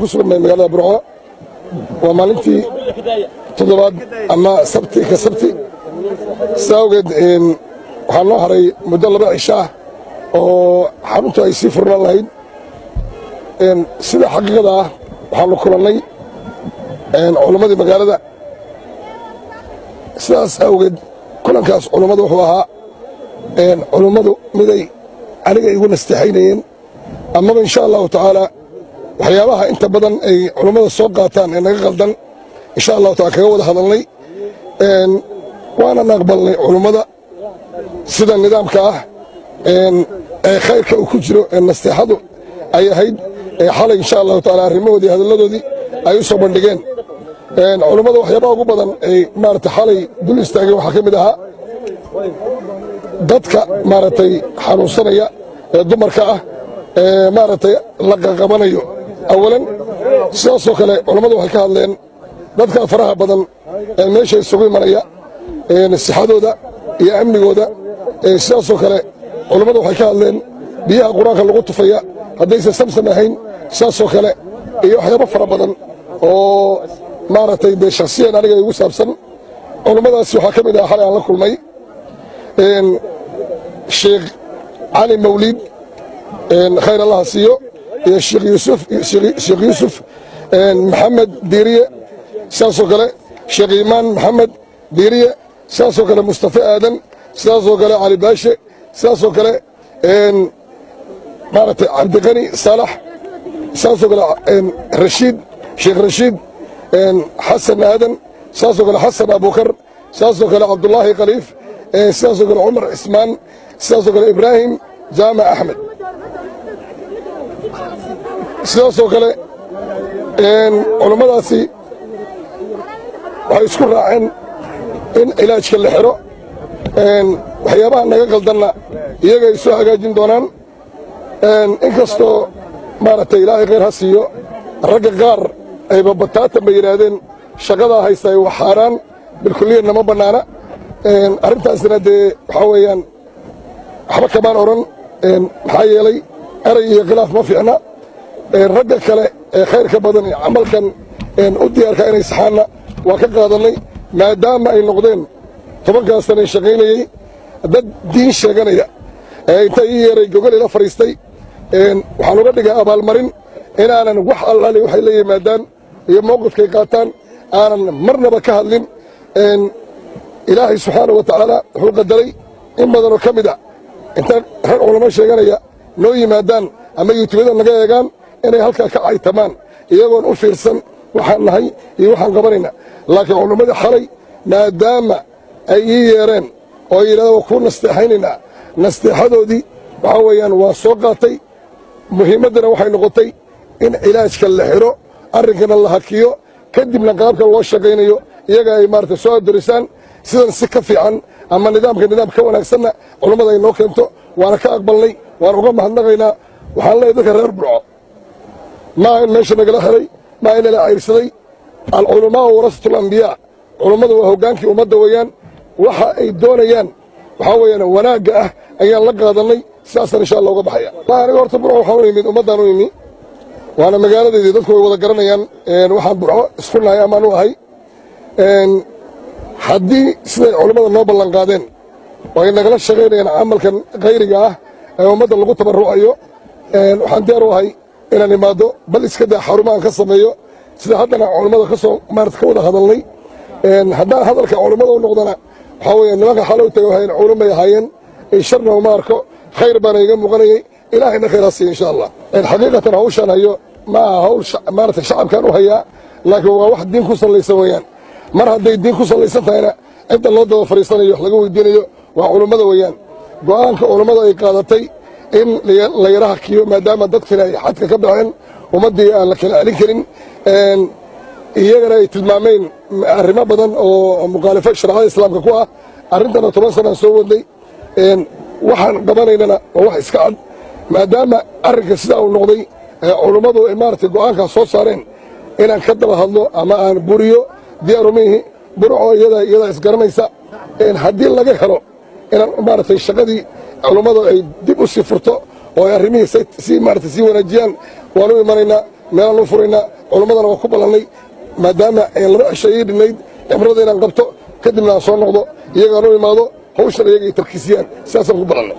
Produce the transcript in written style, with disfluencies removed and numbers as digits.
kusugnay magaalada Burco waa maalintii toddobaad ama sabti ka sabti saawgeed waxaan noo haray muddo 2 cisho ah oo xaruntu ay sii furnaan lahayd sida xaqiiqada ah waxaan la kulannay culamadii magaalada sidaas awgeed kulankaas culamadu wuxuu ahaa culamadu miday aniga igu nasteexaynayeen amaba insha allahu tacaala waxyaabaha inta badan ay culamada soo qaataan ee naga qaldan insha allahu taala kaga wada hadalnay waana aqbalnay culamada sida nidaamka ah ee khayrka uu ku jiro ee nasteexadu ay ahayd xalay insha allahu taala arrimahoodii hadalladoodii ay u soo bandhigeen culamada waxyaabaha ugu badan ay maaragtay xalay dul istaageen waxaa ka mid ahaa dadka maaragtay xanuunsanaya ee dumarka ah ee maaragtay la qaqabanayo awalan sidaasoo kale culammadu waxay ka hadleen dadka faraha badan ee meesha isugu imanaya sixadooda iyo amnigooda sidaasoo kale culammadu waxay ka hadleen biyaha qur-aanka lagu tufaya haddaysan samsam ahayn sidaasoo kale iyo waxyaabo fara badan oo maaragtay dee shakhsiyan aniga igu saabsan culammadaasi waxaa ka mid ah xalay aan la kulmay sheekh cali mawliid khayr allah siiyo iyo sheekh yuusuf maxamed diiriye sidaasoo kale sheekh iimaan maxamed diiriye sidaasoo kale mustafa aadan sidaasoo kale cali baashe sidaasoo kale maaragtay cabdiqani saalax sidaasoo kale rashiid sheekh rashiid xasan aadan sidaasoo kale xasan abukar sidaasoo kale cabdullaahi khaliif sidaasoo kale cumar cismaan sidaasoo kale ibraahim jaamac axmed sidaasoo kale culammadaasi waxay isku raaceen in cilaajka la xiro waxyaabaha naga qaldanna iyaga ay soo hagaajin doonaan inkastoo maaragtay ilaahay khayr ha siiyo ragga qaar ayba bataatan bay yidhaahdeen shaqadaa haysta ay wax xaaraan bilkulliyadna ma bannaana arrintaasna dee waxaa weeyaan waxba kamaan odhan maxaa yeelay eray iyo khilaaf ma fiicna ragga kale ee khayrka badan ee camalkan u diyaarka inay saxaanna waa ka qaadannay maadaama ay noqdeen 10 sanay shaqaynayey dad diin sheeganaya inta ii yeeray gogol ila fadhiistay waxaan uga dhigay abaalmarin inaanan wax allaali waxay la yimaadaan iyo mowqifkay qaataan aanan marnaba ka hadlin ilaahay subxaanahu wa tacaala wuxuu qadaray in badanoo ka mid a inta rag culamo sheeganaya noo yimaadaan ama yuutubada naga eegaan inay halkaa ka caytamaan iyagoon u fiirsan waxaan nahay iyo waxaan qabanayna laakiin culammadii xalay maadaama ay ii yeereen oo ay yidhahdeen waa kuu nasteexaynaynaa nasteexadoodii waxaa weeyaan waa soo qaatay muhiimaddana waxay noqotay in cilaajka la xiro arrinkana la hakiyo kadibna qaabka loo shaqaynayo iyaga ay maaragtay soo adorisaan sidan si ka fiican ama nidaam ka wanaagsanna culammada ay noo keento waana ka aqbalnay waan uga mahadnaqaynaa waxaan leeyahay dadka reer Burco maa in meesha nagala xiray maa in la cayrsaday alculamaa warasatul anbiyaa culammadu waa hoggaankii ummadda weeyaan waxa ay doonayaan waxaa weeyaan wanaagga ah ayaan la qaadannay sidaasaan insha allah uga baxaya aniga horta Burco waxaan u yimid ummaddaan u yimi waana magaaladeedii dadku way wada garanayaan waxaan Burco isku nahay amaan u ahay haddii siday culammada noo ballan qaadeen oo ay nagala shaqaynayaan camalkan khayriga ah ee ummadda lagu tabarrucayo waxaan diyaar u ahay inaan imaado bal iska daa xarumahan ka sameeyo sida haddana culammada ka soo maarata ka wada hadalnay haddaan hadalka culammada u noqdana waxaa weeye nimanka xalow taga waxay culamay ahaayeen sharna uma arko khayr baana iga muuqanayay ilaahayna khayr ha siiyo insha allah xaqiiqatan hawshaan hayo ma aha hawl maarata shacabkan u hayaa laakiin waa wax diin ku sallaysan weeyaan mar hadday diin ku sallaysan tahayna cidda loo daba fadhiisanayo wax laga weydiinayo waa culammada weeyaan go'aanka culammada ay qaadatay in la yara hakiyo maadaama dadkina ay xadka ka baxeen ummaddii aan la kala celin karin iyagana ay tilmaameen arrimo badan oo mukhaalifo shareecada islaamka ku ah arrintana 10 sanaan soo wadnay waxaan qabanaynana waa wax iska cad maadaama arrinka sidaa uu noqday culammadu ay maaragtay go'aankaas soo saareen inaan ka daba hadlo ama aan buriyo diyaarumihi Burco iyada isgaranaysa haddii laga helo inaan maaragtay shaqadii culammadu ay dib u sii furto oo ay arrimihii si maaragtay sii wanaajiyaan waanu imanaynaa meelaan u furaynaa culammadana waa ku ballannay maadaama laba cisho ii dhinnayd cibrada inaan qabto kadibna aan soo noqdo iyagaan u imaado hawshan iyagay tarkiisiyaan sidaasaan ku ballannay